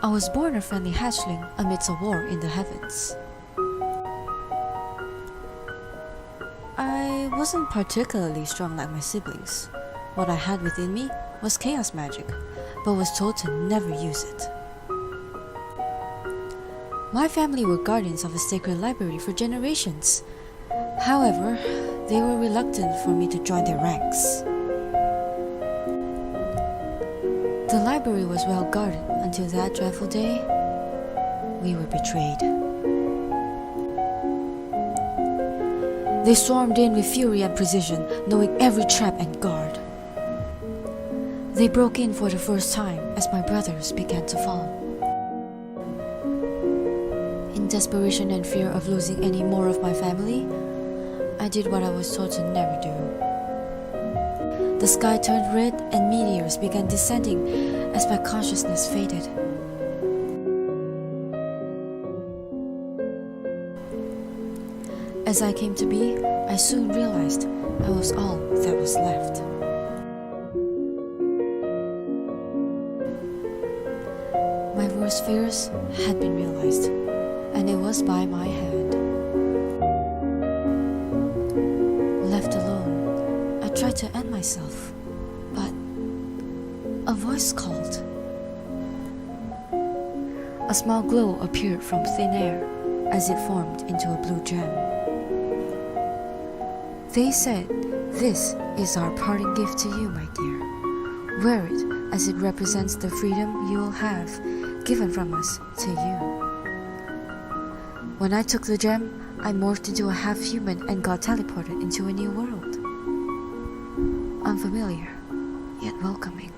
I was born a friendly hatchling amidst a war in the heavens. I wasn't particularly strong like my siblings. What I had within me was chaos magic, but was told to never use it. My family were guardians of a sacred library for generations. However, they were reluctant for me to join their ranks. The library was well guarded until that dreadful day, we were betrayed. They stormed in with fury and precision, knowing every trap and guard. They broke in for the first time as my brothers began to fall. In desperation and fear of losing any more of my family, I did what I was told to never do. The sky turned red and meteors began descending as my consciousness faded. As I came to be, I soon realized I was all that was left. My worst fears had been realized, and it was by my hand. Left alone, I tried to end myself, but a voice called. A small glow appeared from thin air as it formed into a blue gem. They said, "This is our parting gift to you, my dear. Wear it as it represents the freedom you will have given from us to you." When I took the gem, I morphed into a half-human and got teleported into a new world. Unfamiliar, yet welcoming.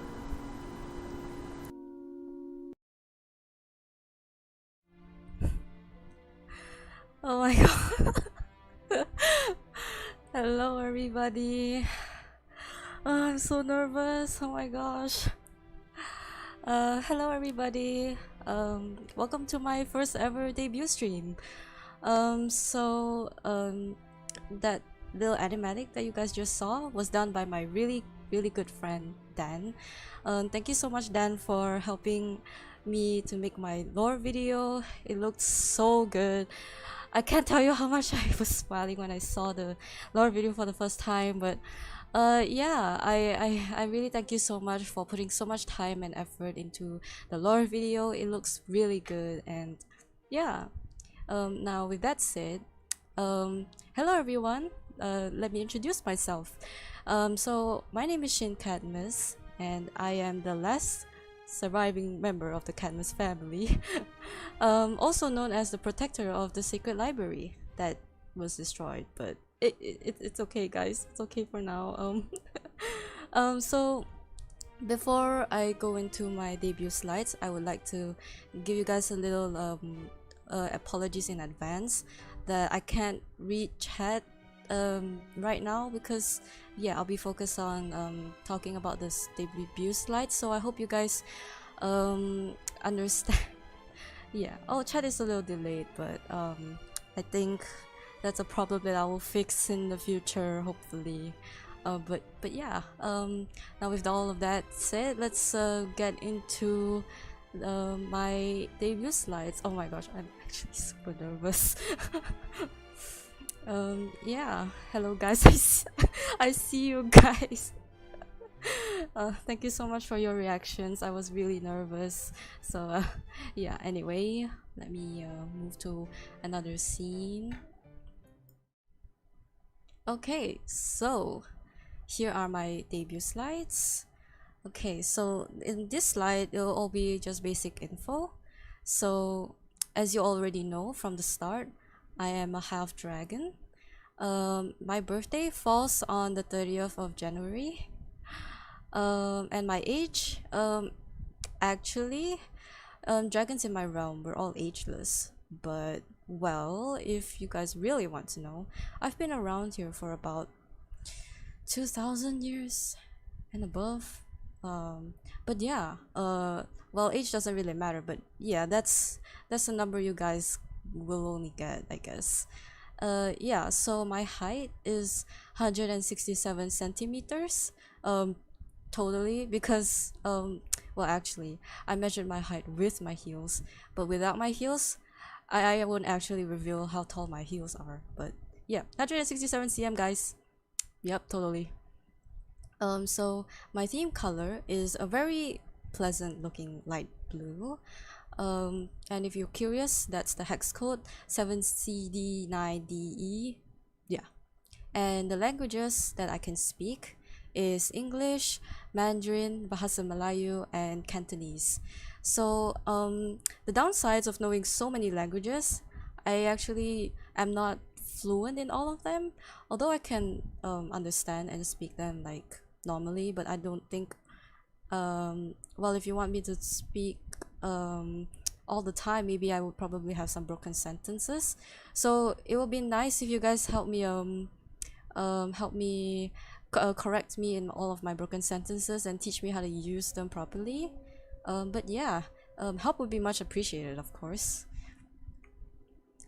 Oh my god. Hello everybody. I'm so nervous. Oh my gosh. Hello everybody. Welcome to my first ever debut stream. That little animatic that you guys just saw was done by my really good friend Dan. Thank you so much, Dan, for helping me to make my lore video. It looked so good. I can't tell you how much I was smiling when I saw the lore video for the first time, but yeah, I really thank you so much for putting so much time and effort into the lore video. It looks really good, and yeah. Now with that said, hello everyone. Let me introduce myself. So my name is Shin Cadmus, and I am the last surviving member of the Cadmus family, also known as the protector of the sacred library that was destroyed. But it's okay, guys. It's okay for now. So before I go into my debut slides, I would like to give you guys a little apologies in advance that I can't read chat right now, because yeah, I'll be focused on talking about this debut slide. So I hope you guys understand. Yeah, oh, chat is a little delayed, but I think that's a problem that I will fix in the future, hopefully. But yeah, now with all of that said, let's get into my debut slides. Oh my gosh, I'm actually super nervous. Yeah, hello guys. I see you guys. Thank you so much for your reactions. I was really nervous. So yeah, anyway, let me move to another scene. Okay, so here are my debut slides. Okay, so in this slide, it'll all be just basic info. So as you already know from the start, I am a half dragon. My birthday falls on the 30th of January. And my age, actually, dragons in my realm were all ageless. But well, if you guys really want to know, I've been around here for about 2,000 years and above. But yeah, well, age doesn't really matter, but yeah, that's a number you guys will only get, I guess. Yeah, so my height is 167 centimeters, totally, because Well, actually, I measured my height with my heels, but without my heels, I won't actually reveal how tall my heels are. But yeah, 167 cm, guys. Yep, totally. So my theme color is a very pleasant looking light blue. And if you're curious, that's the hex code 7CD9DE. Yeah. And the languages that I can speak is English, Mandarin, Bahasa Melayu, and Cantonese. So the downsides of knowing so many languages, I actually am not fluent in all of them, although I can understand and speak them like normally, but I don't think well, if you want me to speak all the time, maybe I would probably have some broken sentences. So it would be nice if you guys help me correct me in all of my broken sentences and teach me how to use them properly. But yeah, help would be much appreciated, of course.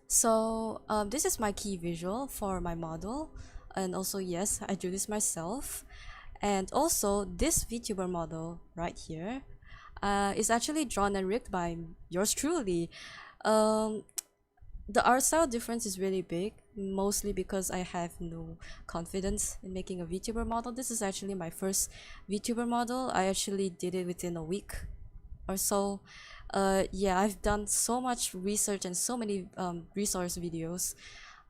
So this is my key visual for my model, and also yes, I do this myself. And also this VTuber model right here is actually drawn and rigged by yours truly. Um, the art style difference is really big, mostly because I have no confidence in making a VTuber model. This is actually my first VTuber model. I actually did it within a week or so. Yeah, I've done so much research and so many resource videos.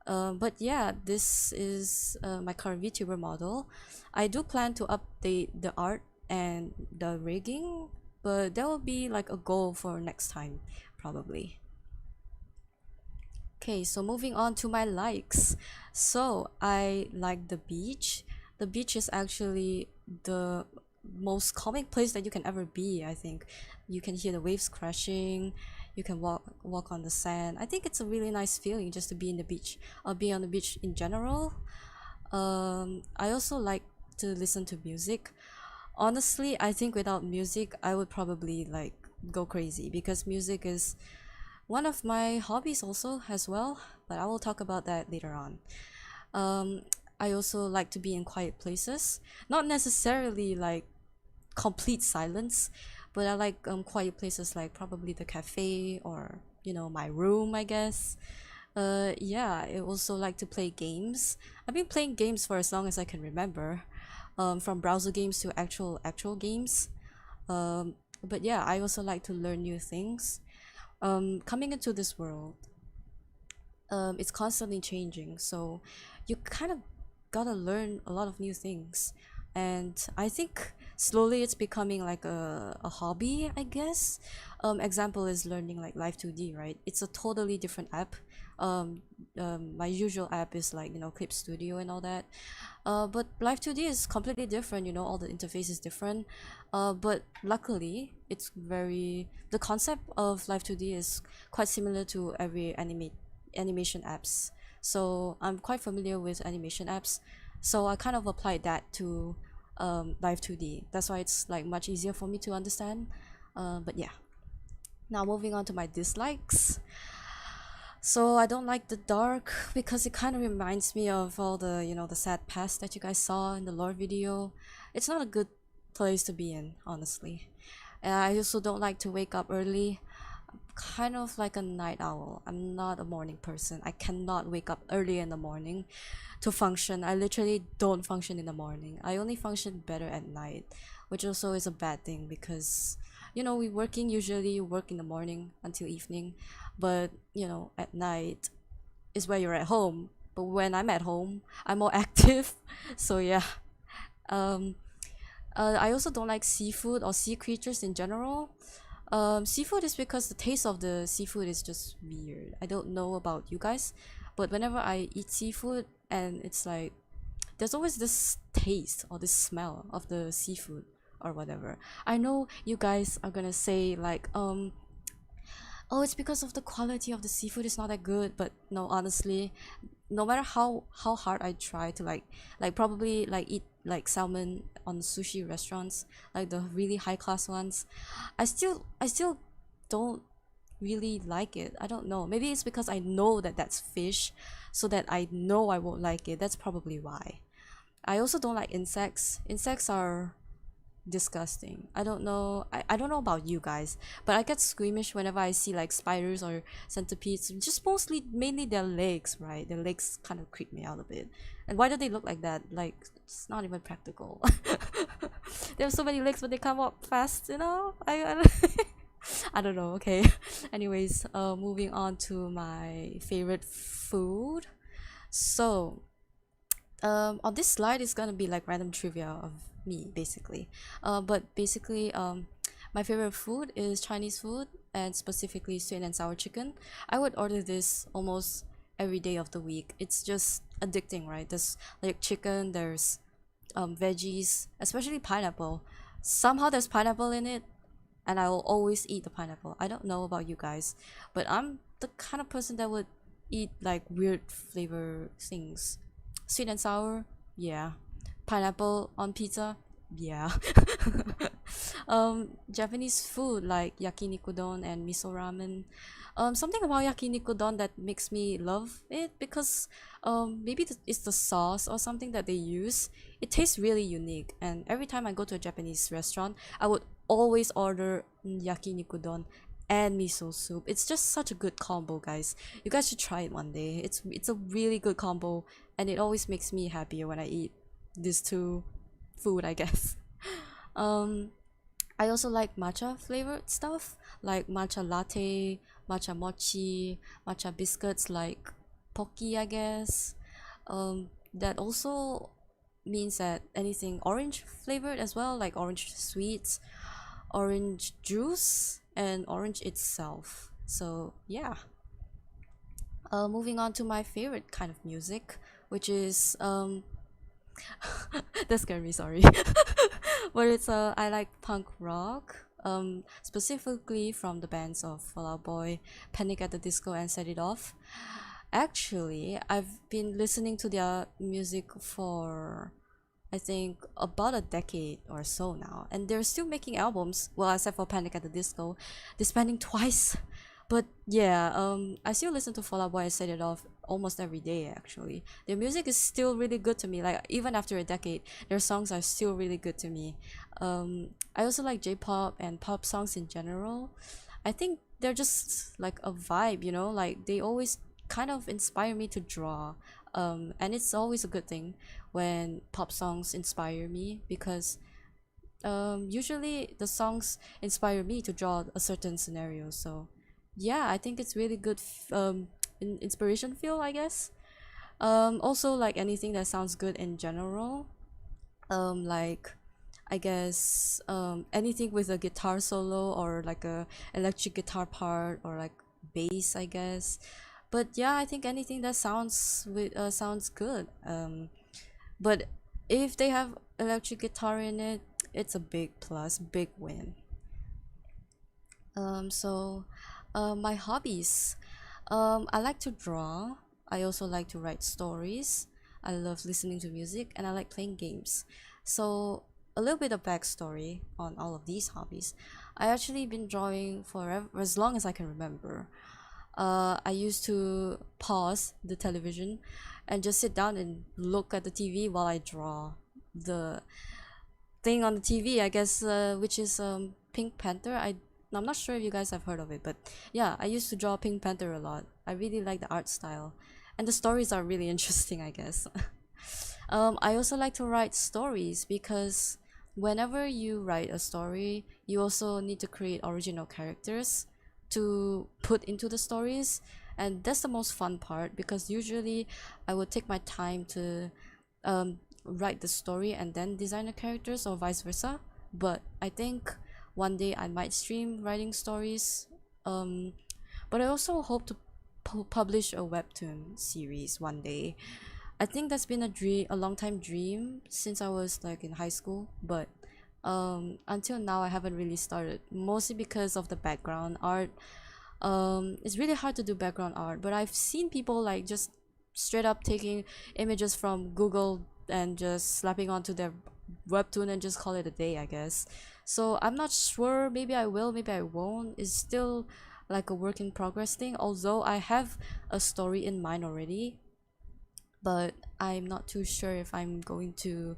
But yeah, this is my current VTuber model. I do plan to update the art and the rigging, but that will be like a goal for next time, probably. Okay, so moving on to my likes. So I like the beach. The beach is actually the most calming place that you can ever be, I think. You can hear the waves crashing, you can walk on the sand. I think it's a really nice feeling just to be in the beach or be on the beach in general. I also like to listen to music. Honestly, I think without music I would probably like go crazy, because music is one of my hobbies also as well, but I will talk about that later on. um I also like to be in quiet places, not necessarily like complete silence, but I like quiet places like probably the cafe or my room, I guess. Yeah, I also like to play games. I've been playing games for as long as I can remember, from browser games to actual games. But yeah, I also like to learn new things. Coming into this world, it's constantly changing, so you kind of gotta learn a lot of new things. And I think slowly it's becoming like a hobby, I guess. Example is learning like Live 2D, right? It's a totally different app. My usual app is like Clip Studio and all that, but Live 2D is completely different. All the interface is different, but luckily the concept of Live 2D is quite similar to every animation apps. So I'm quite familiar with animation apps, so I kind of applied that to Live 2D. That's why it's like much easier for me to understand. But yeah, now moving on to my dislikes. So I don't like the dark because it kind of reminds me of all the the sad past that you guys saw in the lore video. It's not a good place to be in, honestly. And I also don't like to wake up early. I'm kind of like a night owl. I'm not a morning person. I cannot wake up early in the morning to function. I literally don't function in the morning. I only function better at night, which also is a bad thing because we working usually work in the morning until evening, but at night is where you're at home. But when I'm at home, I'm more active. So yeah. um I also don't like seafood or sea creatures in general. Seafood is because the taste of the seafood is just weird. I don't know about you guys, but whenever I eat seafood, and it's like there's always this taste or this smell of the seafood or whatever. I know you guys are gonna say like, oh, it's because of the quality of the seafood is not that good, but no, honestly, no matter how hard I try to like probably like eat like salmon on sushi restaurants, like the really high class ones, I still don't really like it. I don't know, maybe it's because I know that that's fish, so that I know I won't like it. That's probably why. I also don't like insects. Insects are disgusting. I don't know. I don't know about you guys, but I get squeamish whenever I see like spiders or centipedes. Just mostly, mainly their legs, right? Their legs kind of creep me out a bit. And why do they look like that? Like, it's not even practical. They have so many legs, but they come up fast. I don't know. Okay. Anyways, moving on to my favorite food. So, on this slide is gonna be like random trivia of me basically, but basically, my favorite food is Chinese food, and specifically sweet and sour chicken. I would order this almost every day of the week. It's just addicting, right? There's like chicken, there's veggies, especially pineapple. Somehow there's pineapple in it, and I will always eat the pineapple. I don't know about you guys, but I'm the kind of person that would eat like weird flavor things. Sweet and sour, yeah. Pineapple on pizza, yeah. Japanese food like yakiniku and miso ramen. Something about yakiniku that makes me love it because maybe it's the sauce or something that they use. It tastes really unique, and every time I go to a Japanese restaurant, I would always order yakiniku and miso soup. It's just such a good combo, guys. You guys should try it one day. It's a really good combo, and it always makes me happier when I eat these two food, I guess. Um, I also like matcha flavored stuff like matcha latte, matcha mochi, matcha biscuits like Pocky, I guess. That also means that anything orange flavored as well, like orange sweets, orange juice, and orange itself. So yeah. Moving on to my favorite kind of music, which is that scared me, sorry. But it's I like punk rock. Specifically from the bands of Fall Out Boy, Panic at the Disco, and Set It Off. Actually, I've been listening to their music for I think about a decade or so now, and they're still making albums. Well, except for Panic at the Disco, disbanding twice. But yeah, I still listen to Fall Out Boy and Set It Off almost every day. Actually, their music is still really good to me. Like even after a decade, their songs are still really good to me. I also like J-pop and pop songs in general. I think they're just like a vibe, you know. Like they always kind of inspire me to draw. And it's always a good thing when pop songs inspire me because usually the songs inspire me to draw a certain scenario. So yeah, I think it's really good inspiration feel, I guess. Also like anything that sounds good in general. Like I guess anything with a guitar solo or like a electric guitar part or like bass, I guess. But yeah, I think anything that sounds good. But if they have electric guitar in it, it's a big plus, big win. So my hobbies. I like to draw. I also like to write stories. I love listening to music, and I like playing games. So a little bit of backstory on all of these hobbies. I actually been drawing for as long as I can remember. I used to pause the television and just sit down and look at the TV while I draw the thing on the TV, I guess, which is Pink Panther. I'm not sure if you guys have heard of it, but yeah, I used to draw Pink Panther a lot. I really like the art style, and the stories are really interesting, I guess. I also like to write stories because whenever you write a story, you also need to create original characters to put into the stories, and that's the most fun part because usually I would take my time to write the story and then design the characters or vice versa. But I think one day I might stream writing stories. um but I also hope to publish a webtoon series one day. I think that's been a long time dream since I was like in high school, but until now I haven't really started, mostly because of the background art. It's really hard to do background art, but I've seen people like just straight up taking images from Google and just slapping onto their webtoon and just call it a day, I guess. So I'm not sure, maybe I will, maybe I won't. It's still like a work in progress thing, although I have a story in mind already, but I'm not too sure if I'm going to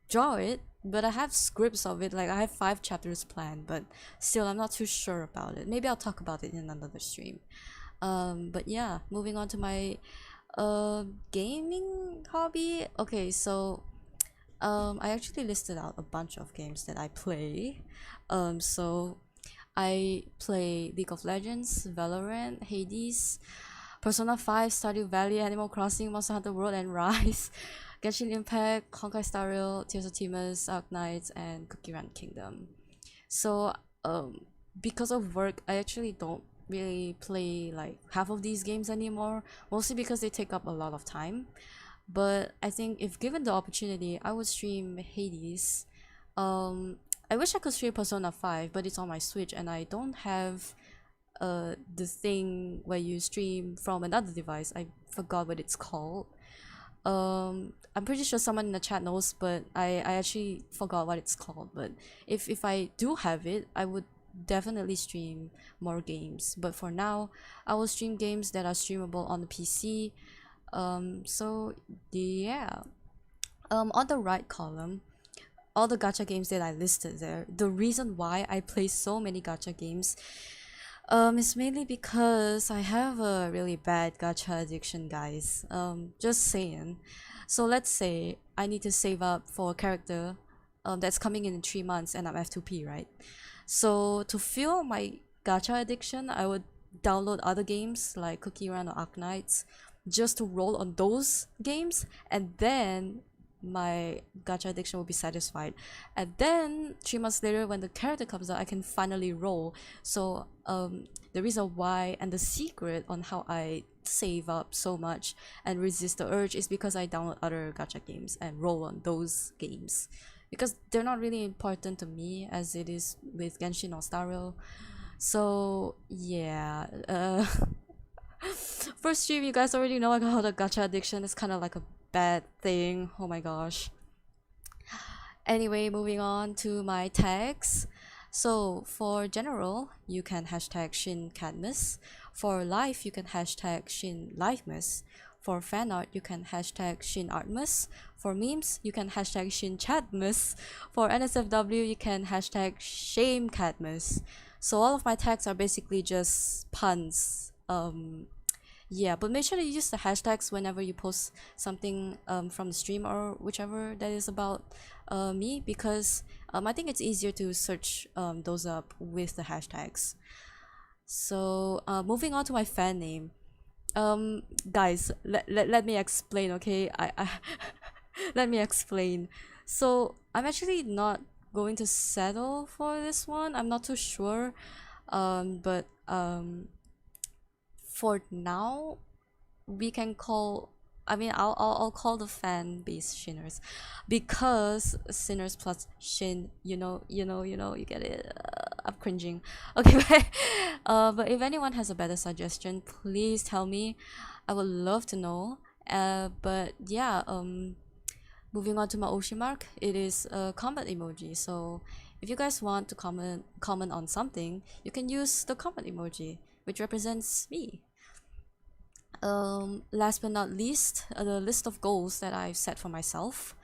draw it. but I have scripts of it. Like I have 5 chapters planned, but still I'm not too sure about it. Maybe I'll talk about it in another stream. But yeah, moving on to my gaming hobby. Okay, so I actually listed out a bunch of games that I play. So I play League of Legends, Valorant, Hades, Persona 5, Stardew Valley, Animal Crossing, Monster Hunter World, and Rise, Genshin Impact, Honkai Star Rail, Tears of Timus, Ark Knights, and Cookie Run Kingdom. So, because of work, I actually don't really play like half of these games anymore, mostly because they take up a lot of time. But I think if given the opportunity, I would stream Hades. I wish I could stream Persona 5, but it's on my Switch and I don't have the thing where you stream from another device. I forgot what it's called. I'm pretty sure someone in the chat knows, but I actually forgot what it's called. But if I do have it, I would definitely stream more games. But for now, I will stream games that are streamable on the PC. So yeah. On the right column, all the gacha games that I listed there. The reason why I play so many gacha games it's mainly because I have a really bad gacha addiction, guys. Just saying. So let's say I need to save up for a character that's coming in 3 months and I'm F2P, right? So to fuel my gacha addiction, I would download other games like Cookie Run or Ark Knights just to roll on those games, and then my gacha addiction will be satisfied. And then 3 months later, when the character comes out, I can finally roll. So the reason why and the secret on how I save up so much and resist the urge is because I download other gacha games and roll on those games, because they're not really important to me as it is with Genshin or Star Rail. So yeah, first stream, you guys already know how the gacha addiction is kind of like a bad thing. Oh my gosh. Anyway, moving on to my tags. So for general, you can hashtag Shin Cadmus. For life, you can hashtag Shin Lifemas. For fan art, you can hashtag Shin Artmas. For memes, you can hashtag Shin Cadmus. For NSFW, you can hashtag Shame Cadmus. So all of my tags are basically just puns. Yeah, but make sure to use the hashtags whenever you post something from the stream or whichever that is about me, because I think it's easier to search those up with the hashtags. So moving on to my fan name. Guys, let me explain, okay? I let me explain. So I'm actually not going to settle for this one. I'm not too sure. But for now, we can call, I mean, I'll call the fan base Shinners, because Sinners plus Shin, you get it. I'm cringing. Okay, but if anyone has a better suggestion, please tell me. I would love to know. But yeah, moving on to my Oshi Mark, it is a comment emoji. So if you guys want to comment on something, you can use the comment emoji, which represents me. Last but not least, the list of goals that I've set for myself.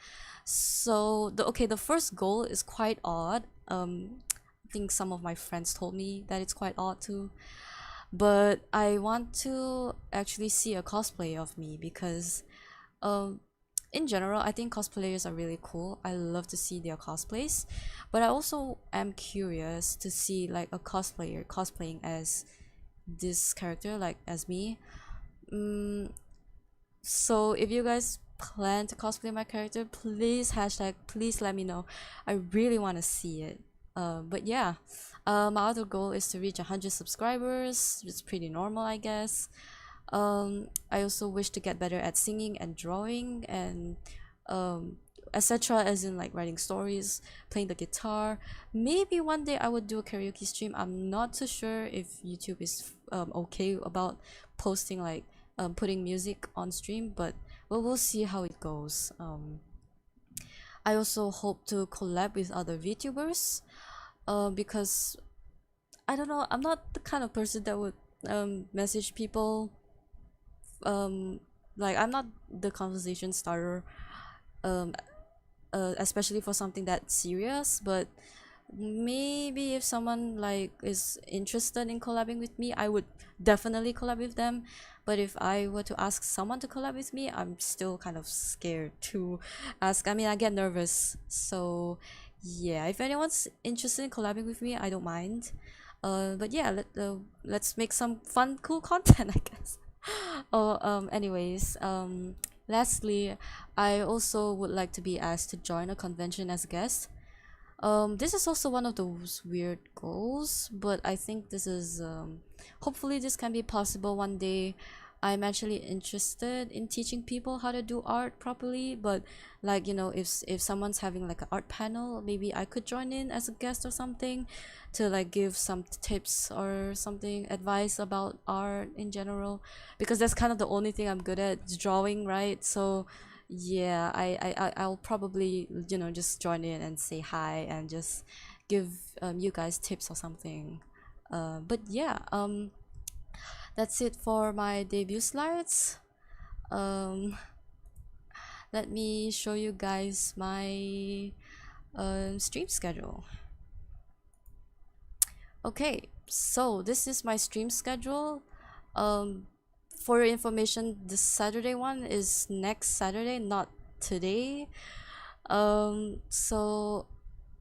So the first goal is quite odd. I think some of my friends told me that it's quite odd too, but I want to actually see a cosplay of me, because in general, I think cosplayers are really cool. I love to see their cosplays, but I also am curious to see like a cosplayer cosplaying as this character, like as me. So if you guys plan to cosplay my character, please hashtag, please let me know. I really want to see it. But yeah, my other goal is to reach 100 subscribers. It's pretty normal, I guess. I also wish to get better at singing and drawing and etc., as in like writing stories, playing the guitar. Maybe one day I would do a karaoke stream. I'm not too sure if YouTube is okay about posting like putting music on stream, but we'll see how it goes. I also hope to collab with other VTubers, because I don't know, I'm not the kind of person that would message people. Like I'm not the conversation starter. Um, especially for something that serious. But maybe if someone like is interested in collabing with me, I would definitely collab with them. But if I were to ask someone to collab with me, I'm still kind of scared to ask. I mean, I get nervous. So yeah, if anyone's interested in collabing with me, I don't mind. But yeah, let's make some fun, cool content, I guess. Oh, anyways, lastly, I also would like to be asked to join a convention as a guest. This is also one of those weird goals, but I think this is hopefully this can be possible one day. I'm actually interested in teaching people how to do art properly, but like, you know, if someone's having like an art panel, maybe I could join in as a guest or something to like give some tips or something, advice about art in general, because that's kind of the only thing I'm good at, is drawing, right? So yeah, I'll probably, you know, just join in and say hi and just give you guys tips or something. But yeah, that's it for my debut slides. um Let me show you guys my stream schedule. Okay, so this is my stream schedule. For your information, the Saturday one is next Saturday, not today. So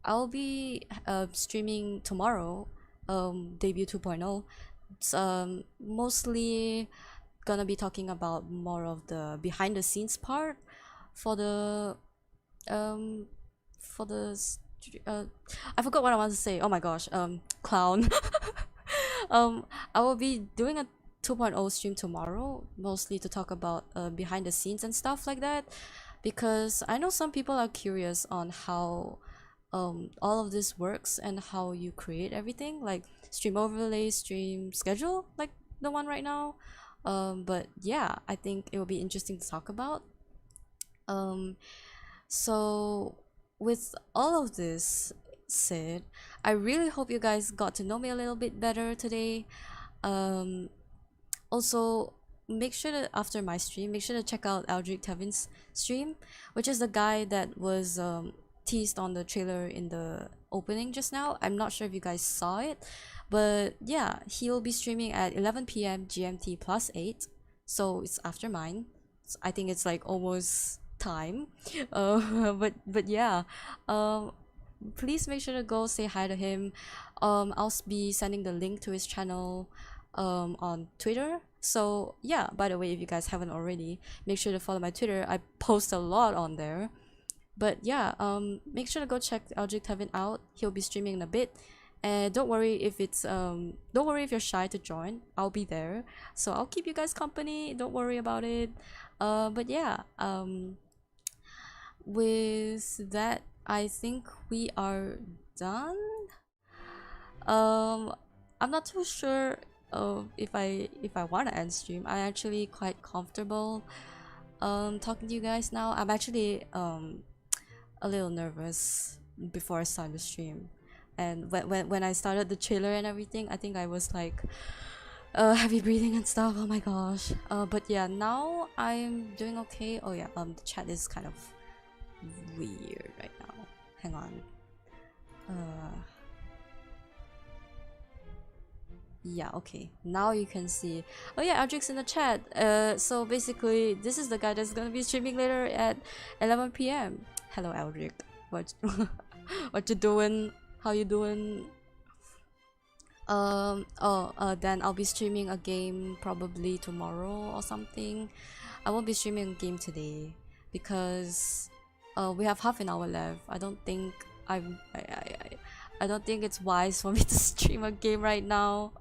I'll be streaming tomorrow, debut 2.0. It's mostly gonna be talking about more of the behind the scenes part for the um for the I forgot what I want to say. Oh my gosh, clown. I will be doing a 2.0 stream tomorrow, mostly to talk about behind the scenes and stuff like that, because I know some people are curious on how all of this works and how you create everything, like stream overlay, stream schedule, like the one right now. But yeah, I think it will be interesting to talk about. um so with all of this said, I really hope you guys got to know me a little bit better today. um Also, make sure to, after my stream, make sure to check out Aldrich Tevin's stream, which is the guy that was teased on the trailer in the opening just now. I'm not sure if you guys saw it, but yeah, he'll be streaming at 11 p.m. GMT plus 8, so it's after mine. I think it's like almost time. But yeah, um please make sure to go say hi to him. I'll be sending the link to his channel on Twitter. So yeah, by the way, if you guys haven't already, make sure to follow my Twitter. I post a lot on there. But yeah, make sure to go check Aldrich Tevin out. He'll be streaming in a bit. And don't worry if you're shy to join. I'll be there. So I'll keep you guys company. Don't worry about it. But yeah, with that, I think we are done. um I'm not too sure if I want to end stream. I'm actually quite comfortable talking to you guys now. I'm actually a little nervous before I start the stream, and when I started the trailer and everything, I think I was like heavy breathing and stuff. Oh my gosh. But yeah, now I'm doing okay. Oh yeah, the chat is kind of weird right now. Hang on. uh Yeah, okay, now you can see. Oh yeah, Aldrich's in the chat. So basically this is the guy that's gonna be streaming later at 11 p.m. Hello Aldrich, what what you doing, how you doing? Then I'll be streaming a game probably tomorrow or something. I won't be streaming a game today because we have half an hour left. I don't think I don't think it's wise for me to stream a game right now.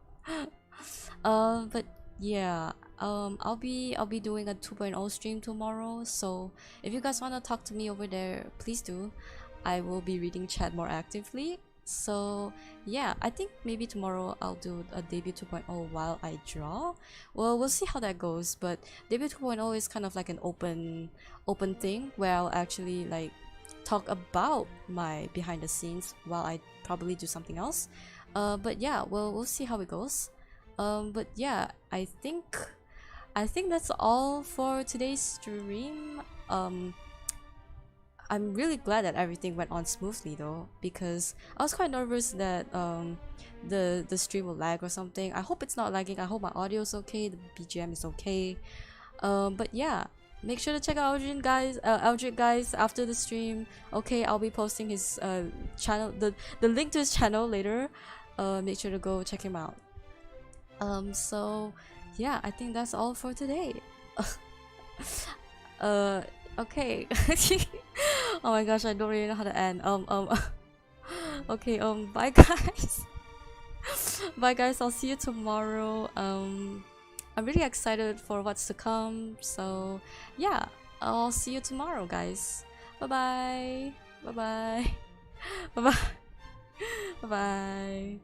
But yeah, I'll be doing a 2.0 stream tomorrow. So if you guys want to talk to me over there, please do. I will be reading chat more actively. So yeah, I think maybe tomorrow I'll do a debut 2.0 while I draw. Well, we'll see how that goes. But debut 2.0 is kind of like an open thing where I'll actually like talk about my behind the scenes while I probably do something else. But yeah, we'll see how it goes. But yeah, I think that's all for today's stream. I'm really glad that everything went on smoothly though, because I was quite nervous that the stream will lag or something. I hope it's not lagging. I hope my audio is okay, the BGM is okay. But yeah, make sure to check out Eldrick guys after the stream. Okay, I'll be posting his channel, the link to his channel later. Make sure to go check him out. So yeah, I think that's all for today. Okay. Oh my gosh, I don't really know how to end. Okay, bye guys. Bye guys, I'll see you tomorrow. I'm really excited for what's to come. So yeah, I'll see you tomorrow, guys. Bye bye. Bye bye. Bye bye. Bye bye.